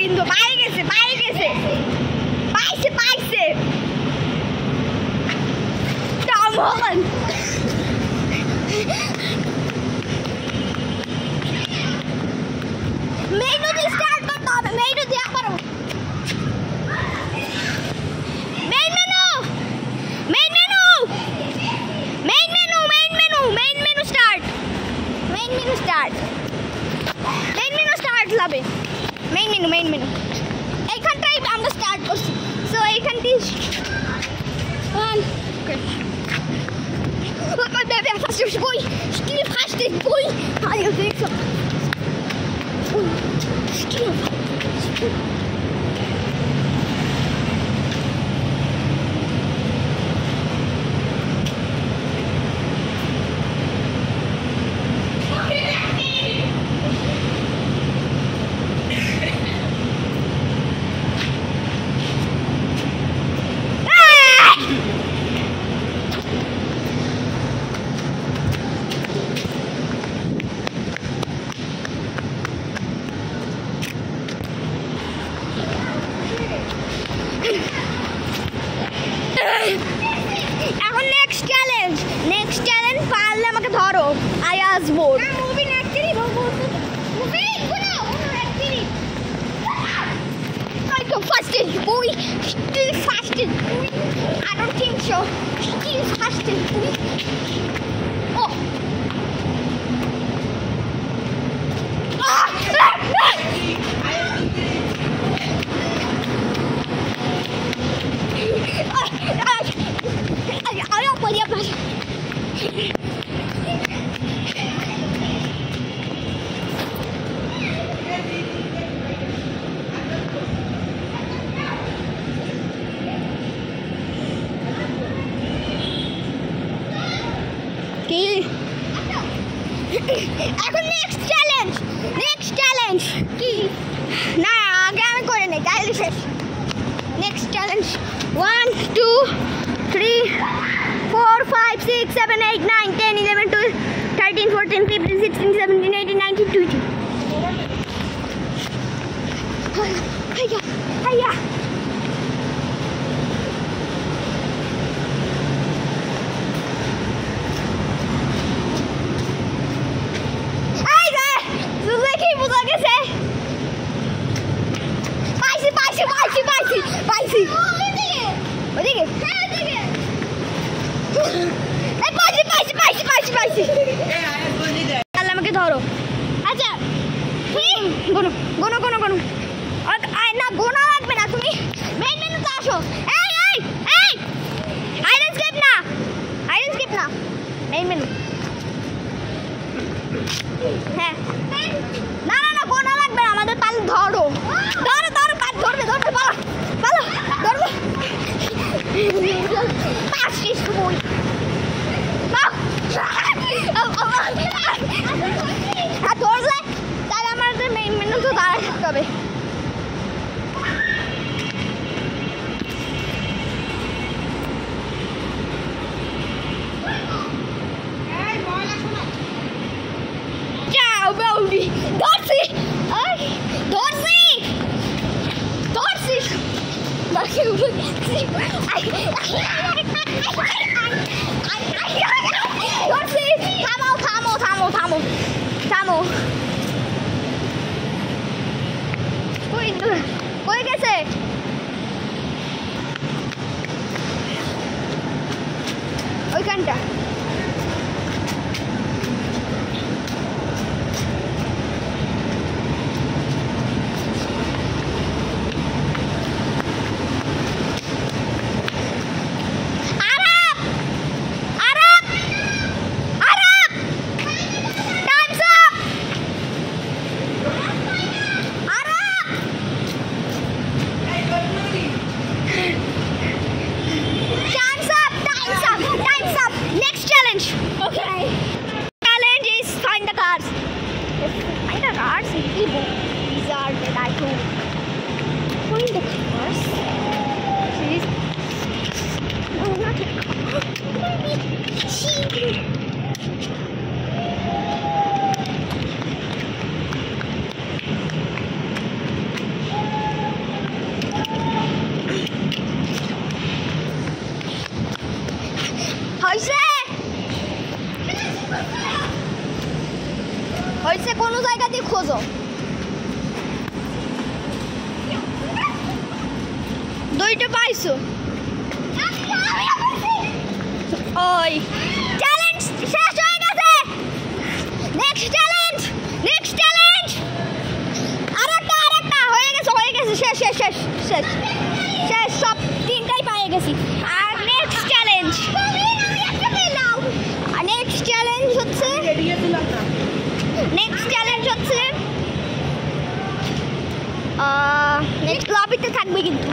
কিন্তু বাইরে গেছে পাইছে Tom Holland মেনু দিয়ে স্টার্ট করতে হবে মেনু দিয়ে আবারও মেইন মেনু স্টার্ট লাবে মেইন মেনু এইখানটাই আমরা স্টার্ট করছি সো এইখানটি বই এখন নেক্সট চ্যালেঞ্জ পারলে আমাকে ধরো Ayaz board movie next movie কোনো activity I go fastest boy still fastest boy I don't think so still fastest boy oh এখন নেক্সট চ্যালেঞ্জ কি না আগে আমি করে নেই তাহলে শেষ নেক্সট চ্যালেঞ্জ 1 2 3 4 5 6 7 8 9 10 11 12 13 14 15 16 17 18 19 20 hayya আমাকে ধরো আচ্ছা গোনো না গোনা লাগবে না তুমি মেইন মেনুতে আসো এই আইরন স্কেপ না মেইন মেনু হ্যাঁ না গোনা লাগবে না আমাদের পাল ধরো পাল ধরবে পালো ধরবে পাঁচটি সময় ধরলে তাহলে আমাদের মেইন মেনু তো দাঁড়ায় থাকতে হবে থামো কই গেছে ওইখানটা দুইটা পাইছো ওই চ্যালেঞ্জ শেষ হয়ে গেছে নেক্সট চ্যালেঞ্জ আরেকটা হয়ে গেছে শেষ সব তিনটাই পেয়ে গেছি আর নেক্সট চ্যালেঞ্জ হচ্ছে নেক্সট লবিতে থাকবে কিন্তু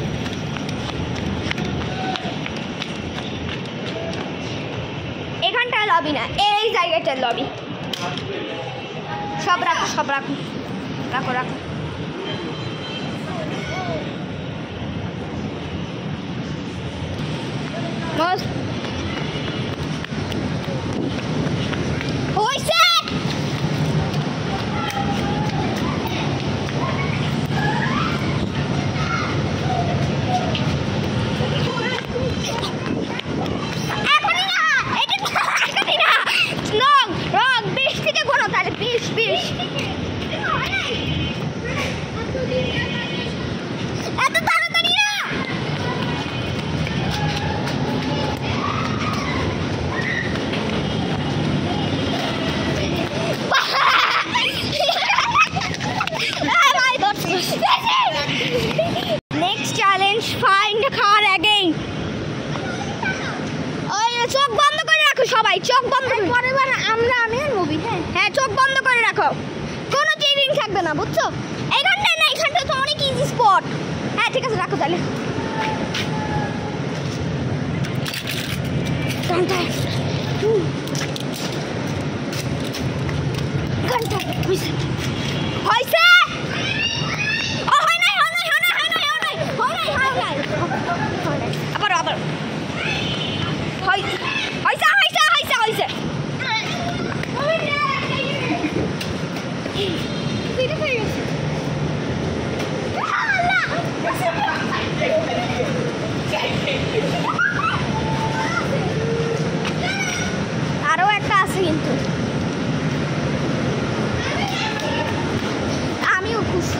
এখানটায় লবি না এই জায়গাটার লবি সব রাখো হইছে Next challenge, find a car again. চোখ বন্ধ করে রাখো সবাই চোখ বন্ধ পরের বার আমি মুভি হ্যাঁ চোখ বন্ধ করে রাখো কোনো চিটিং থাকবে না বুঝছো এইখানটায় না এইখানটা তো অনেক ইজি স্পট হ্যাঁ ঠিক আছে রাখো তাহলে হয়েছে আবার হয়েছে আরো একটা আছে কিন্তু আমিও খুশি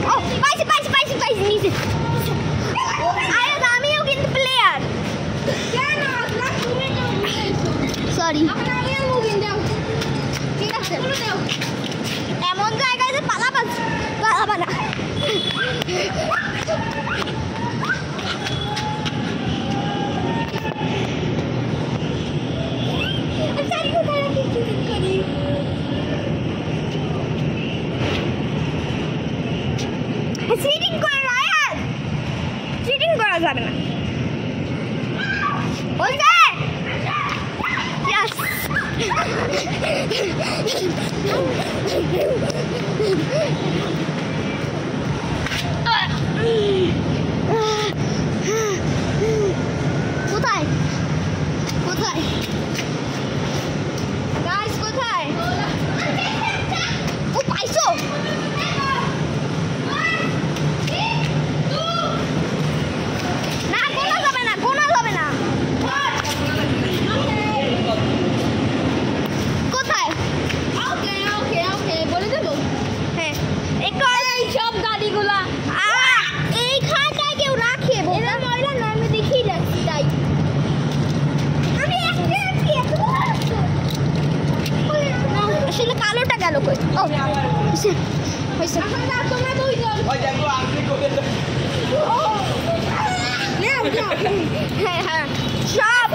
ও পাইছি নিচে আমিও কিন্তু প্লেয়ার সরি ঠিক আছে এমন জায়গায় যে পালাবা না চিটিং করা যাবে না বলছে কোথায় গাইস কোথায় ও পাইছো কালোটা গেল কই ও হইছে তোমরা দুইজন ওই দেখো আপনি কোথায় হ্যাঁ সব